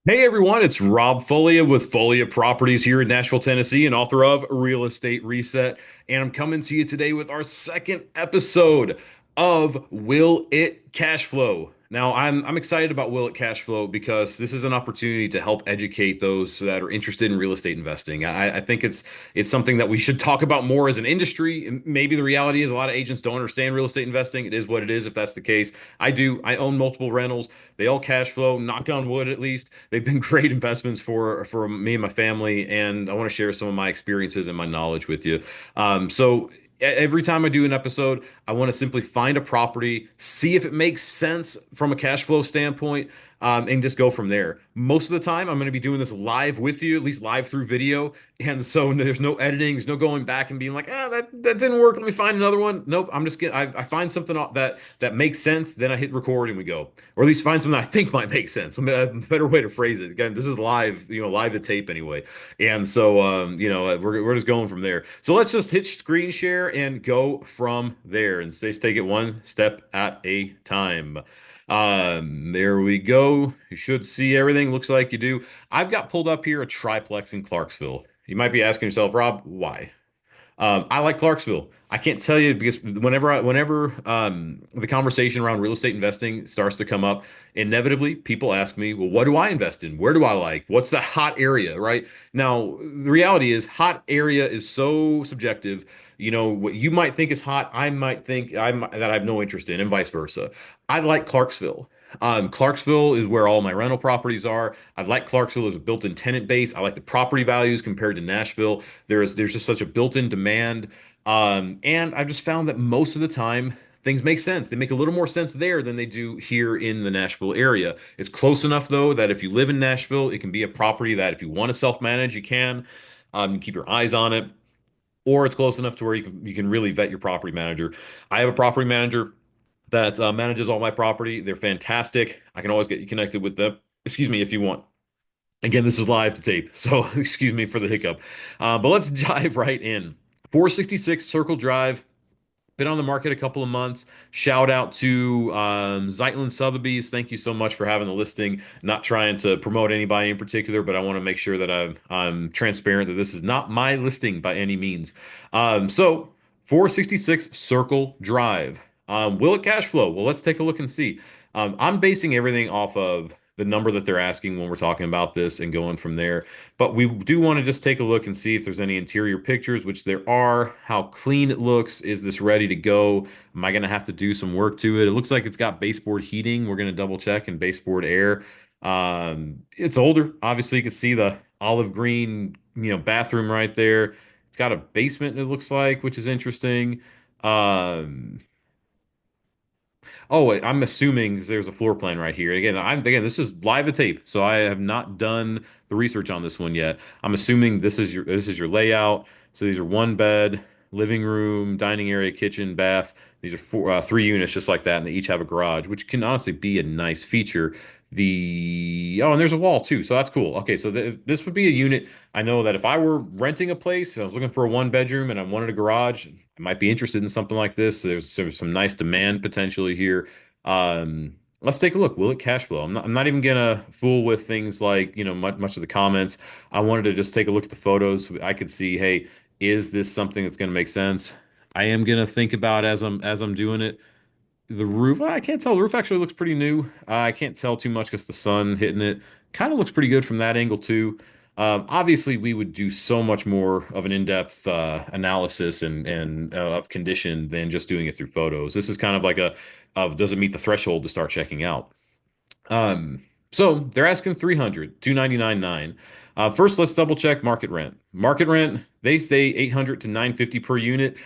Hey everyone, it's Rob Folia with Folia Properties here in Nashville, Tennessee, and author of Real Estate Reset. And I'm coming to you today with our second episode of Will It Cashflow. Now, I'm excited about Will It Cashflow because this is an opportunity to help educate those that are interested in real estate investing. I think it's something that we should talk about more as an industry. And maybe the reality is a lot of agents don't understand real estate investing. It is what it is if that's the case. I do. I own multiple rentals. They all cash flow, knock on wood at least. They've been great investments for me and my family, and I want to share some of my experiences and my knowledge with you. So every time I do an episode, I want to simply find a property, see if it makes sense from a cash flow standpoint, and just go from there. Most of the time, I'm going to be doing this live with you, at least live through video. And so there's no editing, there's no going back and being like, that didn't work. Let me find another one. Nope, I'm just getting, I find something that makes sense, then I hit record and we go, or at least find something I think might make sense. A better way to phrase it. Again, this is live, live to tape anyway. And so, we're just going from there. So let's just hit screen share and go from there and let's take it one step at a time. There we go. You should see everything. Looks like you do. I've got pulled up here a triplex in Clarksville. You might be asking yourself, Rob, why? I like Clarksville. I can't tell you because whenever the conversation around real estate investing starts to come up, inevitably people ask me, well, what do I invest in? Where do I like? What's the hot area, right? Now, the reality is hot area is so subjective. What you might think is hot, I might think that I have no interest in, and vice versa. I like Clarksville. Clarksville is where all my rental properties are. I like Clarksville as a built-in tenant base. I like the property values compared to Nashville. There's just such a built-in demand. And I've just found that most of the time things make sense. They make a little more sense there than they do here in the Nashville area. It's close enough though that if you live in Nashville, it can be a property that if you want to self-manage, you can. You keep your eyes on it, or it's close enough to where you can really vet your property manager. I have a property manager that manages all my property. They're fantastic. I can always get you connected with them. Excuse me if you want. Again, this is live to tape, so excuse me for the hiccup. But let's dive right in. 466 Circle Drive, been on the market a couple of months. Shout out to Zeitland Sotheby's. Thank you so much for having the listing. Not trying to promote anybody in particular, but I want to make sure that I'm transparent that this is not my listing by any means. So 466 Circle Drive. Will it cash flow? Well, let's take a look and see. I'm basing everything off of the number that they're asking when we're talking about this and going from there. But we do want to just take a look and see if there's any interior pictures, which there are, how clean it looks. Is this ready to go? Am I going to have to do some work to it? It looks like it's got baseboard heating. We're going to double check and baseboard air. It's older. Obviously, you can see the olive green, bathroom right there. It's got a basement, it looks like, which is interesting. Um, Oh, wait, I'm assuming there's a floor plan right here. Again, this is live to tape, so I have not done the research on this one yet. I'm assuming this is your layout. So these are one bed, living room, dining area, kitchen, bath. These are three units just like that, and they each have a garage, which can honestly be a nice feature. And there's a wall too, so that's cool. Okay, so this would be a unit. I know that if I were renting a place, I was looking for a one bedroom and I wanted a garage, I might be interested in something like this. There's some nice demand potentially here. Let's take a look. Will it cash flow? I'm not even gonna fool with things like, much of the comments. I wanted to just take a look at the photos. I could see, hey, is this something that's gonna make sense? I am gonna think about as I'm doing it. The roof, I can't tell. The roof actually looks pretty new. I can't tell too much because the sun hitting it kind of looks pretty good from that angle too. Obviously, we would do so much more of an in-depth analysis and of condition than just doing it through photos. This is kind of like of does it meet the threshold to start checking out? So they're asking 300, 299.9. First, let's double check market rent. Market rent, they say 800 to 950 per unit.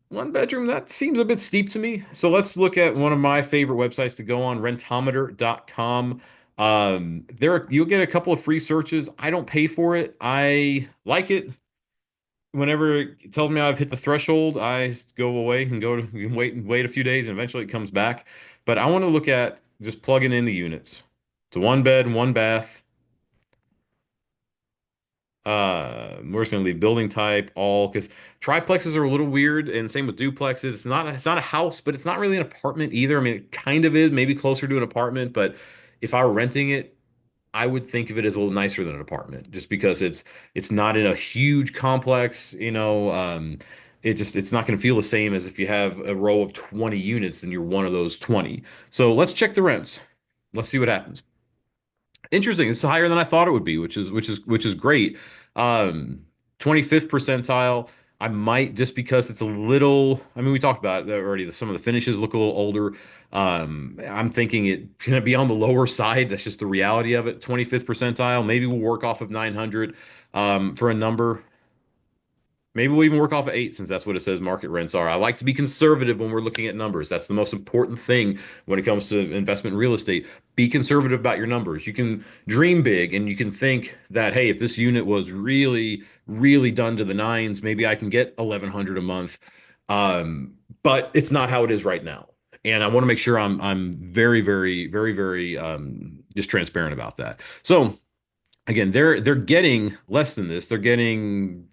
One bedroom, that seems a bit steep to me. So let's look at one of my favorite websites to go on, rentometer.com. There you'll get a couple of free searches. I don't pay for it. I like it. Whenever it tells me I've hit the threshold, I go away and go to wait a few days, and eventually it comes back. But I want to look at just plugging in the units. It's a one bed, one bath. We're just gonna leave building type all because triplexes are a little weird, and same with duplexes. It's not a house, but it's not really an apartment either. I mean, it kind of is, maybe closer to an apartment, but if I were renting it, I would think of it as a little nicer than an apartment, just because it's not in a huge complex, it's not going to feel the same as if you have a row of 20 units and you're one of those 20. So let's check the rents. Let's see what happens. Interesting. It's higher than I thought it would be, which is great. Um, 25th percentile. I might, just because it's a little. I mean, we talked about it already. Some of the finishes look a little older. I'm thinking it gonna be on the lower side. That's just the reality of it. 25th percentile. Maybe we'll work off of 900 for a number. Maybe we'll even work off of eight, since that's what it says market rents are. I like to be conservative when we're looking at numbers. That's the most important thing when it comes to investment in real estate. Be conservative about your numbers. You can dream big and you can think that, hey, if this unit was really, really done to the nines, maybe I can get 1,100 a month. Um, but it's not how it is right now. And I want to make sure I'm very, very, very, very just transparent about that. So again, they're getting less than this. They're getting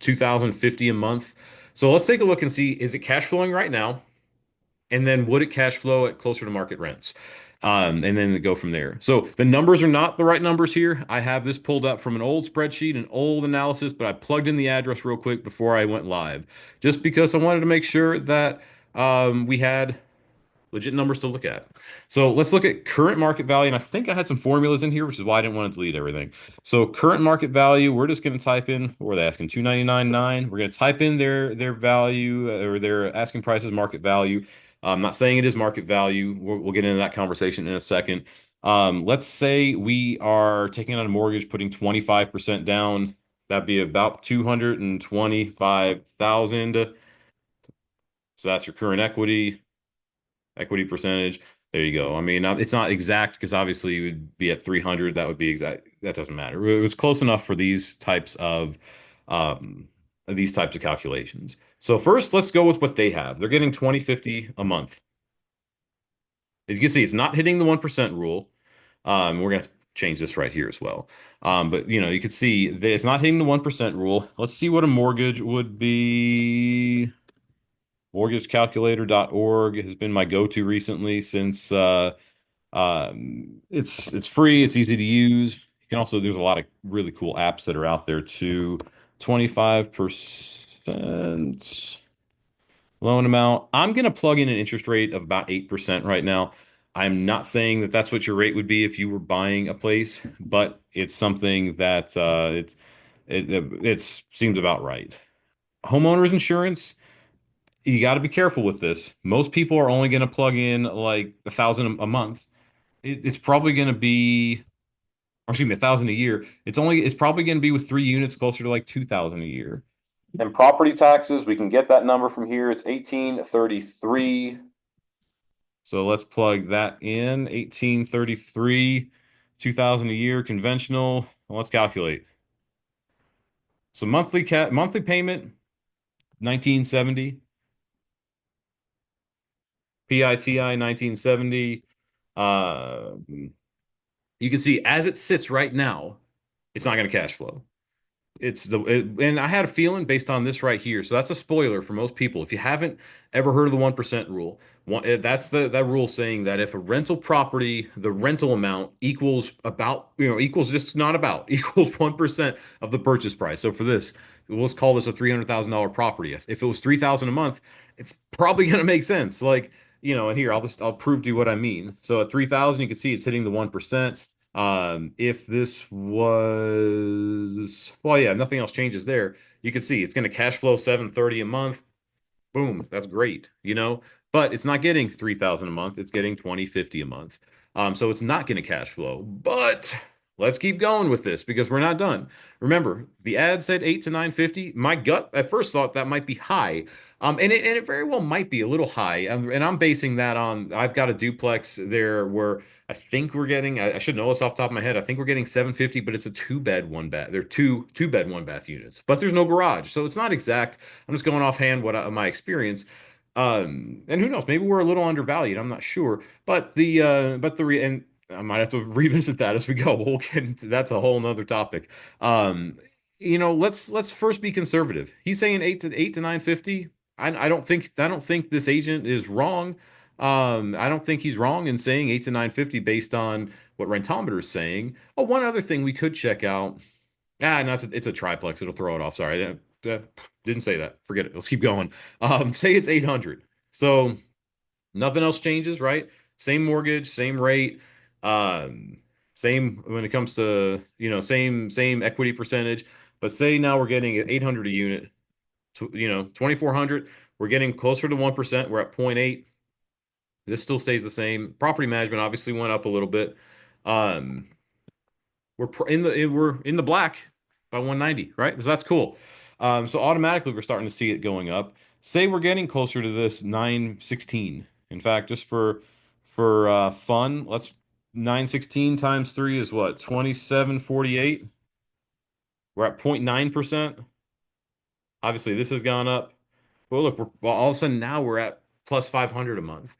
2,050 a month. So let's take a look and see, is it cash flowing right now? And then would it cash flow at closer to market rents? And then go from there. So the numbers are not the right numbers here. I have this pulled up from an old spreadsheet, an old analysis, but I plugged in the address real quick before I went live, just because I wanted to make sure that we had legit numbers to look at. So let's look at current market value. And I think I had some formulas in here, which is why I didn't want to delete everything. So current market value, we're just going to type in, what are they asking? 299.9. We're going to type in their value, or their asking prices, market value. I'm not saying it is market value. We'll get into that conversation in a second. Let's say we are taking out a mortgage, putting 25% down. That'd be about 225,000. So that's your current equity percentage. There you go. I mean, it's not exact, because obviously you would be at 300. That would be exact. That doesn't matter. It was close enough for um, these types of calculations. So first, let's go with what they have. They're getting 2050 a month. As you can see, it's not hitting the 1% rule. We're gonna change this right here as well. But you can see that it's not hitting the 1% rule. Let's see what a mortgage would be. Mortgagecalculator.org has been my go-to recently, since it's free, it's easy to use. You can also, there's a lot of really cool apps that are out there too. 25% loan amount. I'm gonna plug in an interest rate of about 8% right now. I'm not saying that that's what your rate would be if you were buying a place, but it's something that it seems about right. Homeowners insurance, you got to be careful with this. Most people are only going to plug in like 1,000 a month. It's probably going to be, or excuse me, 1,000 a year. It's probably going to be with 3 units, closer to like 2,000 a year. And property taxes, we can get that number from here. It's 1833. So let's plug that in. 1833, 2,000 a year, conventional. Well, let's calculate. So monthly payment, 1970. PITI 1970. Uh, you can see, as it sits right now, it's not going to cash flow. And I had a feeling based on this right here. So that's a spoiler for most people. If you haven't ever heard of the 1% rule, that's that rule saying that if a rental property, the rental amount equals just not about equals 1% of the purchase price. So for this, let's call this a $300,000 property. If it was 3,000 a month, it's probably going to make sense. Like, and here I'll prove to you what I mean. So at 3,000, you can see it's hitting the 1%. If this was, well, yeah, nothing else changes there. You can see it's going to cash flow 730 a month. Boom, that's great. But it's not getting 3,000 a month. It's getting 2050 a month. So it's not going to cash flow. But let's keep going with this, because we're not done. Remember, the ad said 8 to 950. My gut at first thought that might be high. And it very well might be a little high. And I'm basing that on, I've got a duplex there where I think we're getting, I should know this off the top of my head. I think we're getting 750, but it's a two-bed, one-bath. They're two-bed, one-bath units, but there's no garage. So it's not exact. I'm just going offhand my experience. And who knows, maybe we're a little undervalued. I'm not sure. And I might have to revisit that as we go. We'll get into, that's a whole nother topic. Let's first be conservative. He's saying 8 to 950. I don't think this agent is wrong. I don't think he's wrong in saying 8 to 950 based on what Rentometer is saying. Oh, one other thing we could check out. No, it's a triplex. It'll throw it off. Sorry, didn't say that. Forget it. Let's keep going. Say it's 800. So nothing else changes, right? Same mortgage, same rate, same when it comes to, same equity percentage. But say now we're getting at 800 a unit, 2400, we're getting closer to 1%. We're at point 0.8. This still stays the same. Property management obviously went up a little bit. Um, we're in the black by 190, right? So that's cool. So automatically we're starting to see it going up. Say we're getting closer to this 916. In fact, just for fun, let's 916 times 3 is what? 2748. We're at 0.9%. Obviously, this has gone up. Well, look, well, all of a sudden now we're at plus 500 a month.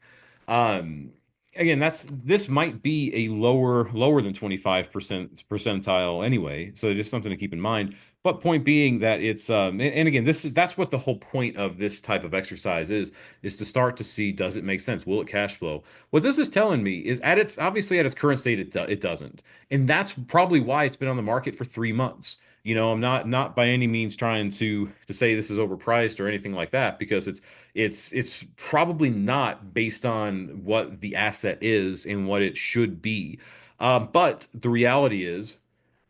Um, Again, this might be a lower than 25% percentile anyway, so just something to keep in mind. But point being that it's and again, that's what the whole point of this type of exercise is to start to see, does it make sense? Will it cash flow? What this is telling me is at its current state it doesn't, and that's probably why it's been on the market for 3 months. I'm not by any means trying to say this is overpriced or anything like that, because it's probably not based on what the asset is and what it should be. But the reality is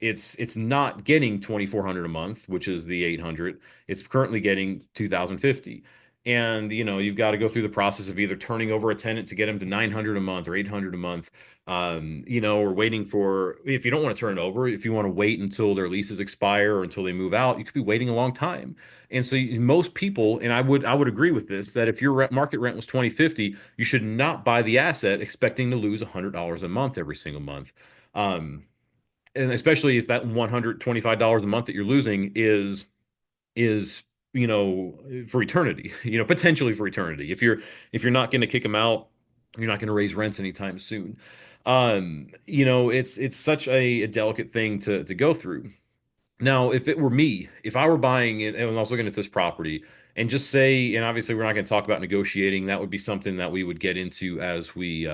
it's not getting 2400 a month, which is the 800. It's currently getting 2050. And you've got to go through the process of either turning over a tenant to get them to 900 a month or 800 a month, or waiting for, if you don't want to turn it over, if you want to wait until their leases expire or until they move out, you could be waiting a long time. And so most people, and I would agree with this, that if your market rent was 2050, you should not buy the asset expecting to lose $100 a month every single month. Um, and especially if that $125 a month that you're losing is for eternity, potentially for eternity. If you're not going to kick them out, you're not going to raise rents anytime soon. It's such a delicate thing to go through. Now, if it were me, if I were buying it and I was looking at this property, and just say, and obviously we're not going to talk about negotiating, that would be something that we would get into as we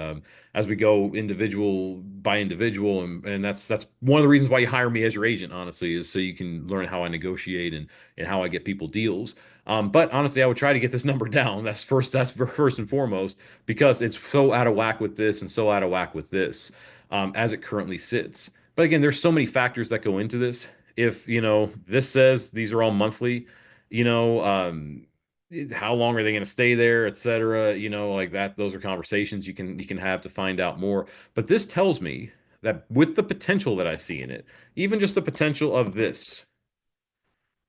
go individual by individual, and that's one of the reasons why you hire me as your agent, honestly, is so you can learn how I negotiate and how I get people deals. But honestly, I would try to get this number down. That's first and foremost, because it's so out of whack with this and so out of whack with this, as it currently sits. But again, there's so many factors that go into this. If this says these are all monthly, you know um how long are they going to stay there, etc., like that, those are conversations you can have to find out more. But this tells me that with the potential that I see in it, even just the potential of this,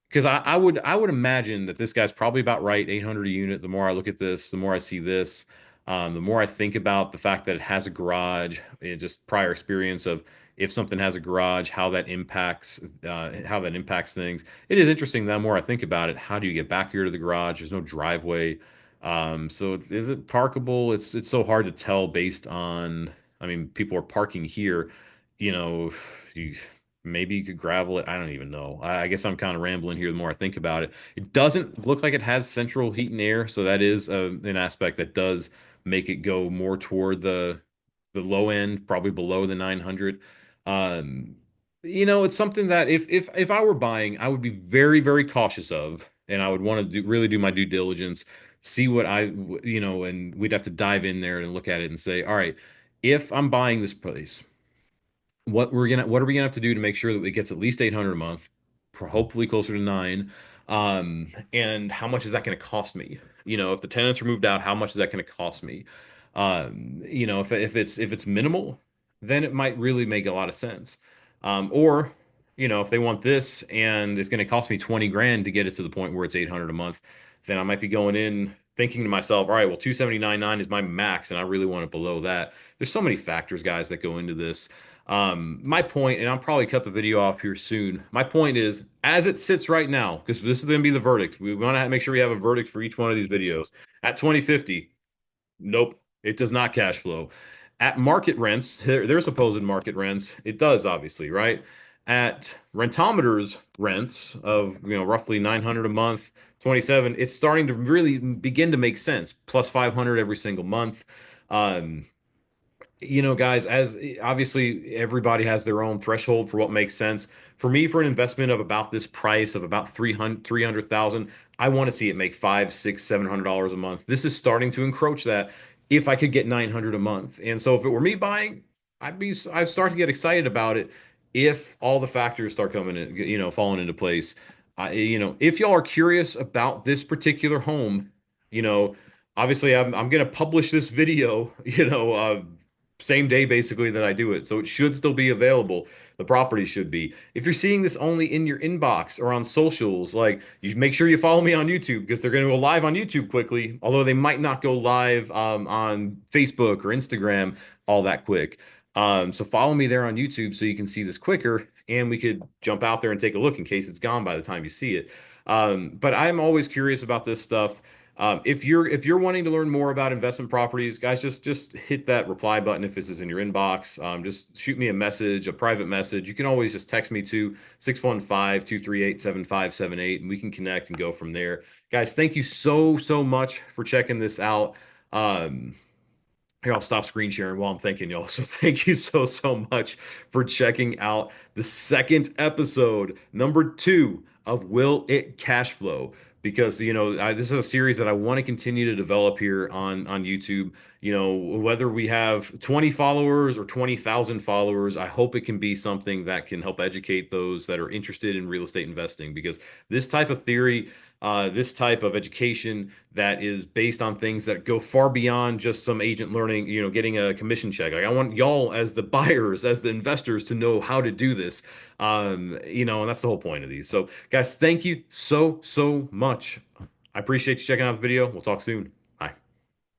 because I would imagine that this guy's probably about right, 800 a unit. The more I look at this, the more I see this, the more I think about the fact that it has a garage, and just prior experience of, if something has a garage, how that impacts things. It is interesting. The more I think about it, how do you get back here to the garage? There's no driveway. So is it parkable? It's so hard to tell based on, I mean, people are parking here, you know, you maybe you could gravel it. I don't even know. I guess I'm kind of rambling here the more I think about it. It doesn't look like it has central heat and air, so that is an aspect that does make it go more toward the low end, probably below the 900. Um, it's something that if I were buying, I would be very, very cautious of, and I would want to really do my due diligence, see what and we'd have to dive in there and look at it and say, all right, if I'm buying this place, what are we gonna have to do to make sure that it gets at least 800 a month, hopefully closer to nine, and how much is that going to cost me? If the tenants are moved out, how much is that going to cost me? If it's minimal, then it might really make a lot of sense. Or if they want this and it's going to cost me 20 grand to get it to the point where it's 800 a month, then I might be going in thinking to myself, all right, well, 279.9 is my max, and I really want it below that. There's so many factors, guys, that go into this. My point, and I'll probably cut the video off here soon. My point is, as it sits right now, because this is going to be the verdict. We want to make sure we have a verdict for each one of these videos. At 2050, nope, it does not cash flow. At market rents, their supposed market rents, it does, obviously, right? at rentometers rents of roughly 900 a month, 27, it's starting to really begin to make sense. Plus 500 every single month. Um, guys, as obviously everybody has their own threshold for what makes sense. For me, for an investment of about this price of about 300,000, I want to see it make five, six, $700 a month. This is starting to encroach that if I could get 900 a month. And so if it were me buying, I'd start to get excited about it if all the factors start coming in, falling into place. If y'all are curious about this particular home, you know, obviously I'm going to publish this video, same day basically that I do it. So it should still be available. The property should be. If you're seeing this only in your inbox or on socials, like you make sure you follow me on YouTube because they're going to go live on YouTube quickly, although they might not go live on Facebook or Instagram all that quick. So follow me there on YouTube so you can see this quicker and we could jump out there and take a look in case it's gone by the time you see it. But I'm always curious about this stuff. If you're wanting to learn more about investment properties, guys, just hit that reply button if this is in your inbox. Just shoot me a message, a private message. You can always just text me to 615-238-7578, and we can connect and go from there. Guys, thank you so much for checking this out. Um, Here, I'll stop screen sharing while I'm thanking y'all. So thank you so much for checking out the second episode, number 2 of Will It Cashflow? Because this is a series that I want to continue to develop here on YouTube. Whether we have 20 followers or 20,000 followers, I hope it can be something that can help educate those that are interested in real estate investing. Because this type of theory, this type of education that is based on things that go far beyond just some agent learning, getting a commission check. Like I want y'all as the buyers, as the investors to know how to do this. And that's the whole point of these. So guys, thank you so much. I appreciate you checking out the video. We'll talk soon.